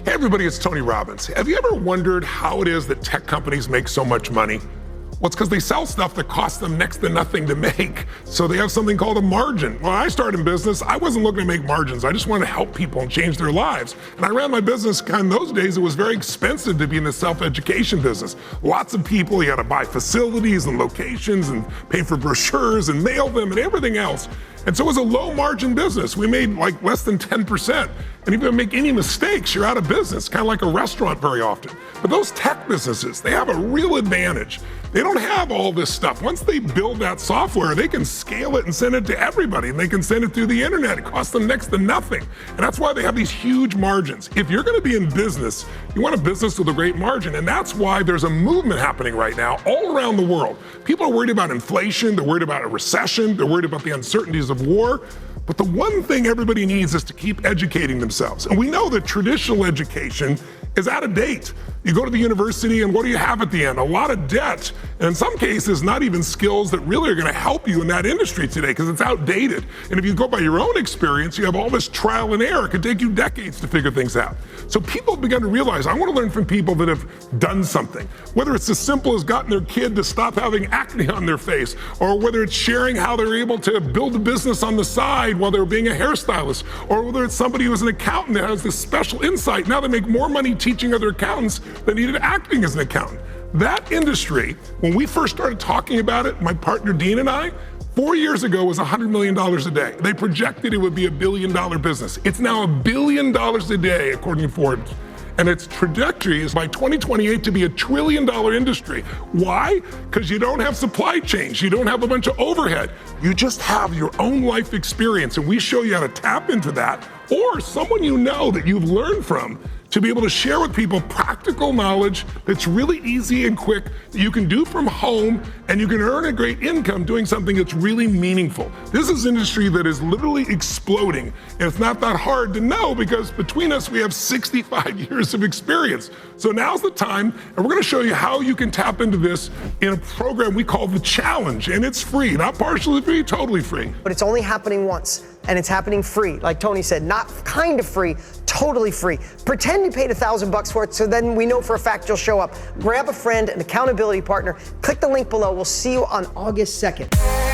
Hey everybody, it's Tony Robbins. Have you ever wondered how it is that tech companies make so much money? Well, it's because they sell stuff that costs them next to nothing to make. So they have something called a margin. When I started in business, I wasn't looking to make margins. I just wanted to help people and change their lives. And I ran my business in those days. It was very expensive to be in the self-education business. Lots of people, you had to buy facilities and locations and pay for brochures and mail them and everything else. And so it was a low margin business. We made like less than 10%. And if you make any mistakes, you're out of business, kind of like a restaurant very often. But those tech businesses, they have a real advantage. They don't have all this stuff. Once they build that software, they can scale it and send it to everybody, and they can send it through the internet. It costs them next to nothing. And that's why they have these huge margins. If you're gonna be in business, you want a business with a great margin, and that's why there's a movement happening right now all around the world. People are worried about inflation, they're worried about a recession, they're worried about the uncertainties of war. But the one thing everybody needs is to keep educating themselves. And we know that traditional education is out of date. You go to the university and what do you have at the end? A lot of debt. And in some cases, not even skills that really are gonna help you in that industry today because it's outdated. And if you go by your own experience, you have all this trial and error. It could take you decades to figure things out. So people have begun to realize, I wanna learn from people that have done something. Whether it's as simple as gotten their kid to stop having acne on their face, or whether it's sharing how they're able to build a business on the side while they're being a hairstylist, or whether it's somebody who's an accountant that has this special insight. Now they make more money teaching other accountants than he did acting as an accountant. That industry, when we first started talking about it, my partner Dean and I, 4 years ago was $100 million a day. They projected it would be $1 billion business. It's now $1 billion a day, according to Forbes. And its trajectory is by 2028 to be $1 trillion industry. Why? Because you don't have supply chains. You don't have a bunch of overhead. You just have your own life experience. And we show you how to tap into that, or someone you know that you've learned from, to be able to share with people practical knowledge that's really easy and quick that you can do from home, and you can earn a great income doing something that's really meaningful. This is an industry that is literally exploding, and it's not that hard to know because between us we have 65 years of experience. So now's the time, and we're gonna show you how you can tap into this in a program we call The Challenge, and it's free, not partially free, totally free. But it's only happening once, and it's happening free. Like Tony said, not kind of free, totally free. Pretend you paid $1,000 for it, so then we know for a fact you'll show up. Grab a friend, an accountability partner, click the link below. We'll see you on August 2nd.